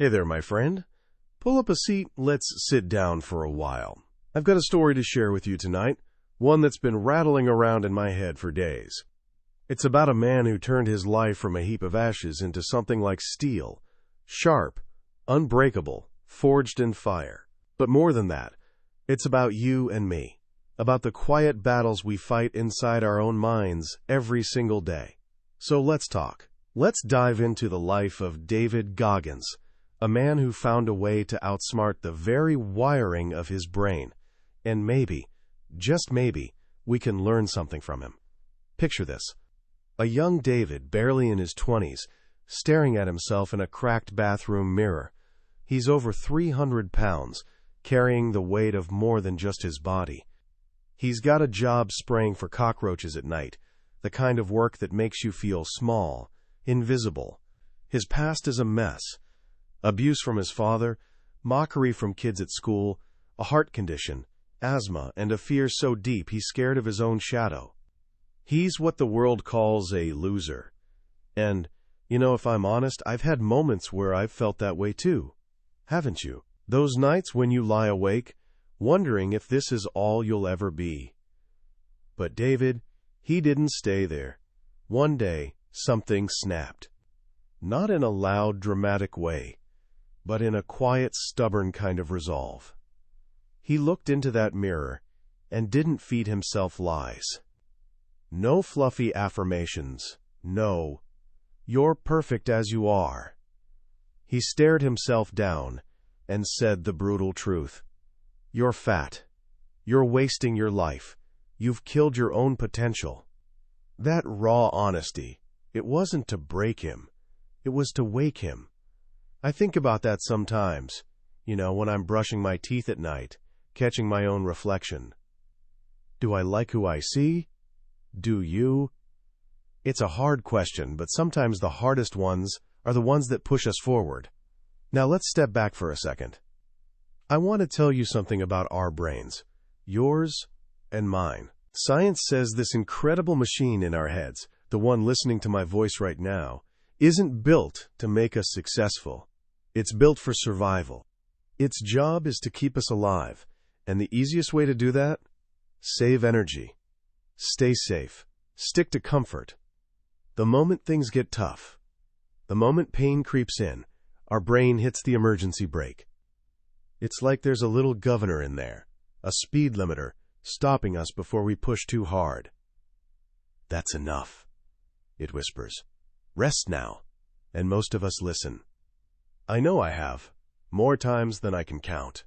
Hey there, my friend. Pull up a seat, let's sit down for a while. I've got a story to share with you tonight, one that's been rattling around in my head for days. It's about a man who turned his life from a heap of ashes into something like steel, sharp, unbreakable, forged in fire. But more than that, it's about you and me, about the quiet battles we fight inside our own minds every single day. So let's talk. Let's dive into the life of David Goggins, a man who found a way to outsmart the very wiring of his brain. And maybe, just maybe, we can learn something from him. Picture this. A young David, barely in his 20s, staring at himself in a cracked bathroom mirror. He's over 300 pounds, carrying the weight of more than just his body. He's got a job spraying for cockroaches at night, the kind of work that makes you feel small, invisible. His past is a mess. Abuse from his father, mockery from kids at school, a heart condition, asthma, and a fear so deep he's scared of his own shadow. He's what the world calls a loser. And, if I'm honest, I've had moments where I've felt that way too. Haven't you? Those nights when you lie awake, wondering if this is all you'll ever be. But David, he didn't stay there. One day, something snapped. Not in a loud, dramatic way, but in a quiet, stubborn kind of resolve. He looked into that mirror and didn't feed himself lies. No fluffy affirmations. No, you're perfect as you are. He stared himself down and said the brutal truth. You're fat. You're wasting your life. You've killed your own potential. That raw honesty, it wasn't to break him. It was to wake him. I think about that sometimes, when I'm brushing my teeth at night, catching my own reflection. Do I like who I see? Do you? It's a hard question, but sometimes the hardest ones are the ones that push us forward. Now let's step back for a second. I want to tell you something about our brains, yours and mine. Science says this incredible machine in our heads, the one listening to my voice right now, isn't built to make us successful. It's built for survival. Its job is to keep us alive, and the easiest way to do that? Save energy. Stay safe. Stick to comfort. The moment things get tough, the moment pain creeps in, our brain hits the emergency brake. It's like there's a little governor in there, a speed limiter, stopping us before we push too hard. That's enough, it whispers. Rest now. And most of us listen. I know I have, more times than I can count.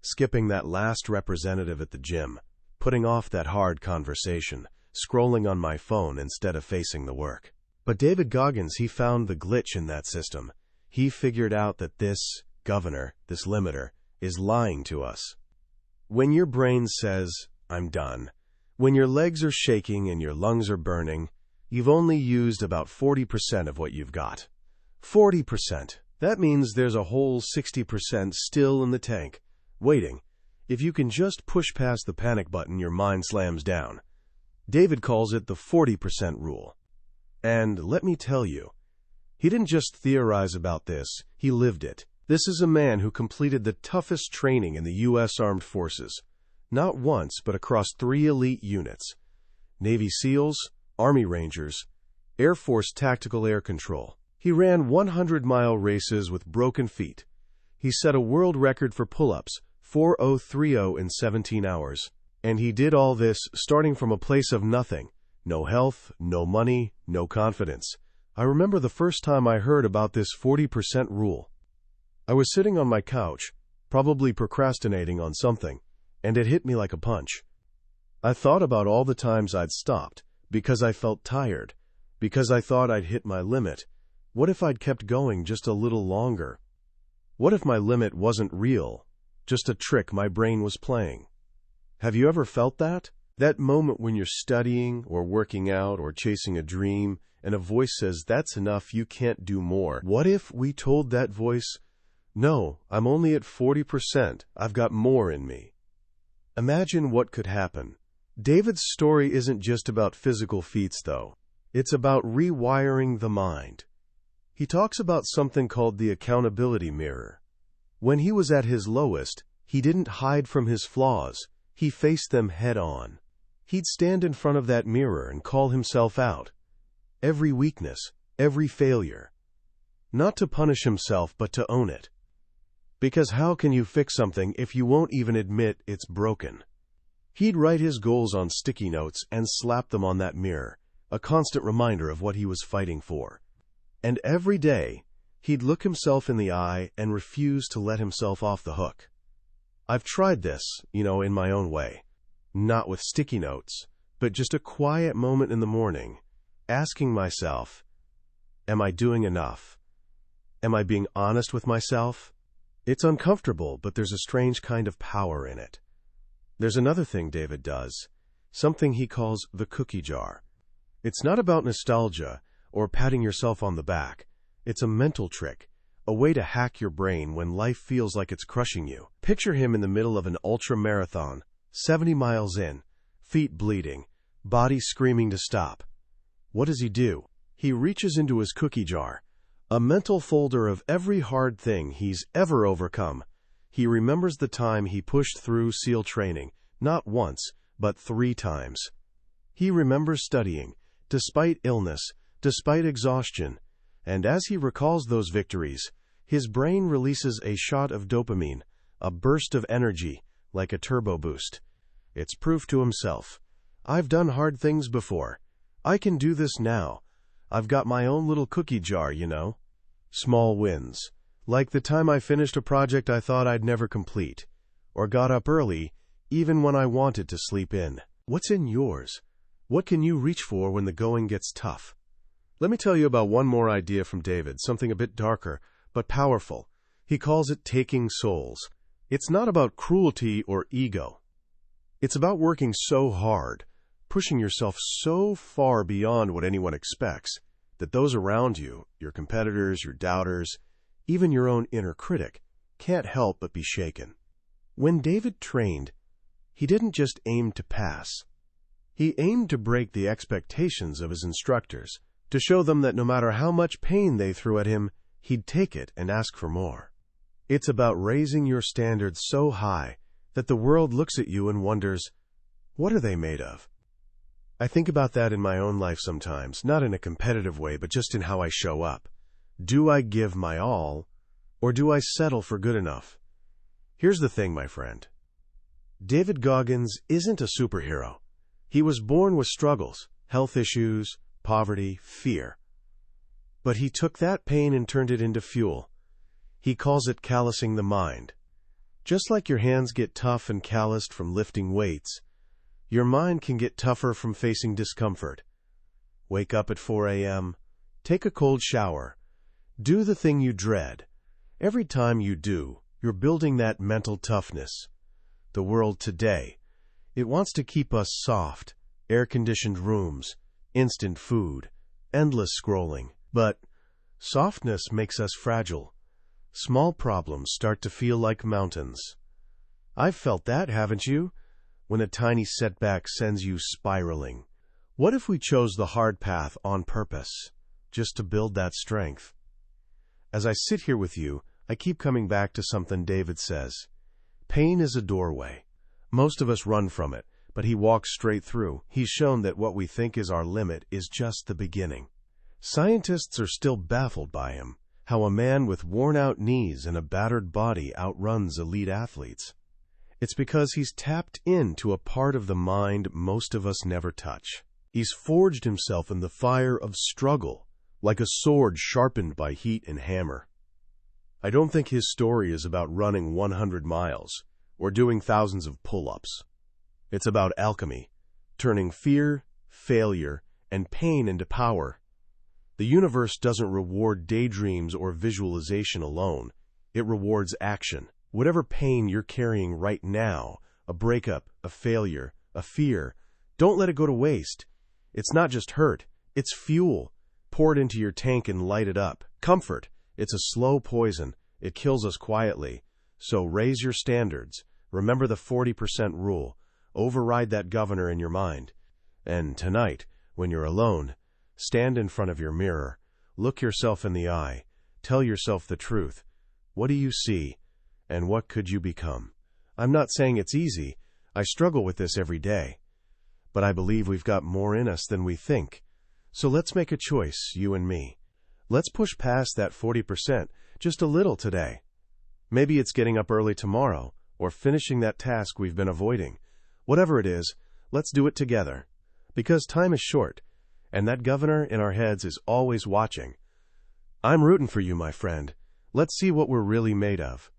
Skipping that last representative at the gym, putting off that hard conversation, scrolling on my phone instead of facing the work. But David Goggins, he found the glitch in that system. He figured out that this governor, this limiter, is lying to us. When your brain says, I'm done, when your legs are shaking and your lungs are burning, you've only used about 40% of what you've got. 40%. That means there's a whole 60% still in the tank, waiting. If you can just push past the panic button, your mind slams down. David calls it the 40% rule. And let me tell you, he didn't just theorize about this, he lived it. This is a man who completed the toughest training in the U.S. Armed Forces, not once, but across 3 elite units: Navy SEALs, Army Rangers, Air Force Tactical Air Control. He ran 100-mile races with broken feet. He set a world record for pull-ups, 4030 in 17 hours. And he did all this starting from a place of nothing. No health, no money, no confidence. I remember the first time I heard about this 40% rule. I was sitting on my couch, probably procrastinating on something, and it hit me like a punch. I thought about all the times I'd stopped, because I felt tired, because I thought I'd hit my limit. What if I'd kept going just a little longer? What if my limit wasn't real, just a trick my brain was playing? Have you ever felt that? That moment when you're studying or working out or chasing a dream, and a voice says, that's enough, you can't do more. What if we told that voice, no, I'm only at 40%, I've got more in me? Imagine what could happen. David's story isn't just about physical feats, though. It's about rewiring the mind. He talks about something called the accountability mirror. When he was at his lowest, he didn't hide from his flaws. He faced them head on. He'd stand in front of that mirror and call himself out. Every weakness, every failure. Not to punish himself, but to own it. Because how can you fix something if you won't even admit it's broken? He'd write his goals on sticky notes and slap them on that mirror, a constant reminder of what he was fighting for. And every day, he'd look himself in the eye and refuse to let himself off the hook. I've tried this, in my own way. Not with sticky notes, but just a quiet moment in the morning, asking myself, am I doing enough? Am I being honest with myself? It's uncomfortable, but there's a strange kind of power in it. There's another thing David does, something he calls the cookie jar. It's not about nostalgia or patting yourself on the back. It's a mental trick, a way to hack your brain when life feels like it's crushing you. Picture him in the middle of an ultra-marathon, 70 miles in, feet bleeding, body screaming to stop. What does he do? He reaches into his cookie jar, a mental folder of every hard thing he's ever overcome. He remembers the time he pushed through SEAL training, not once, but 3 times. He remembers studying, despite illness, despite exhaustion, and as he recalls those victories, his brain releases a shot of dopamine, a burst of energy, like a turbo boost. It's proof to himself. I've done hard things before. I can do this now. I've got my own little cookie jar, Small wins. Like the time I finished a project I thought I'd never complete, or got up early, even when I wanted to sleep in. What's in yours? What can you reach for when the going gets tough? Let me tell you about one more idea from David, something a bit darker, but powerful. He calls it taking souls. It's not about cruelty or ego. It's about working so hard, pushing yourself so far beyond what anyone expects, that those around you, your competitors, your doubters, even your own inner critic, can't help but be shaken. When David trained, he didn't just aim to pass. He aimed to break the expectations of his instructors, to show them that no matter how much pain they threw at him, he'd take it and ask for more. It's about raising your standards so high that the world looks at you and wonders, what are they made of? I think about that in my own life sometimes, not in a competitive way, but just in how I show up. Do I give my all, or do I settle for good enough? Here's the thing, my friend. David Goggins isn't a superhero. He was born with struggles, health issues, poverty, fear. But he took that pain and turned it into fuel. He calls it callousing the mind. Just like your hands get tough and calloused from lifting weights, your mind can get tougher from facing discomfort. Wake up at 4 a.m., take a cold shower, do the thing you dread. Every time you do, you're building that mental toughness. The world today, it wants to keep us soft, air-conditioned rooms, instant food, endless scrolling. But softness makes us fragile. Small problems start to feel like mountains. I've felt that, haven't you? When a tiny setback sends you spiraling. What if we chose the hard path on purpose, just to build that strength? As I sit here with you, I keep coming back to something David says. Pain is a doorway. Most of us run from it, but he walks straight through. He's shown that what we think is our limit is just the beginning. Scientists are still baffled by him, how a man with worn-out knees and a battered body outruns elite athletes. It's because he's tapped into a part of the mind most of us never touch. He's forged himself in the fire of struggle, like a sword sharpened by heat and hammer. I don't think his story is about running 100 miles or doing thousands of pull-ups. It's about alchemy, turning fear, failure, and pain into power. The universe doesn't reward daydreams or visualization alone. It rewards action. Whatever pain you're carrying right now, a breakup, a failure, a fear, don't let it go to waste. It's not just hurt, it's fuel. Pour it into your tank and light it up. Comfort, it's a slow poison. It kills us quietly. So raise your standards. Remember the 40% rule. Override that governor in your mind. And tonight, when you're alone, stand in front of your mirror. Look yourself in the eye. Tell yourself the truth. What do you see? And what could you become? I'm not saying it's easy. I struggle with this every day. But I believe we've got more in us than we think. So let's make a choice, you and me. Let's push past that 40% just a little today. Maybe it's getting up early tomorrow, or finishing that task we've been avoiding. Whatever it is, let's do it together. Because time is short, and that governor in our heads is always watching. I'm rooting for you, my friend. Let's see what we're really made of.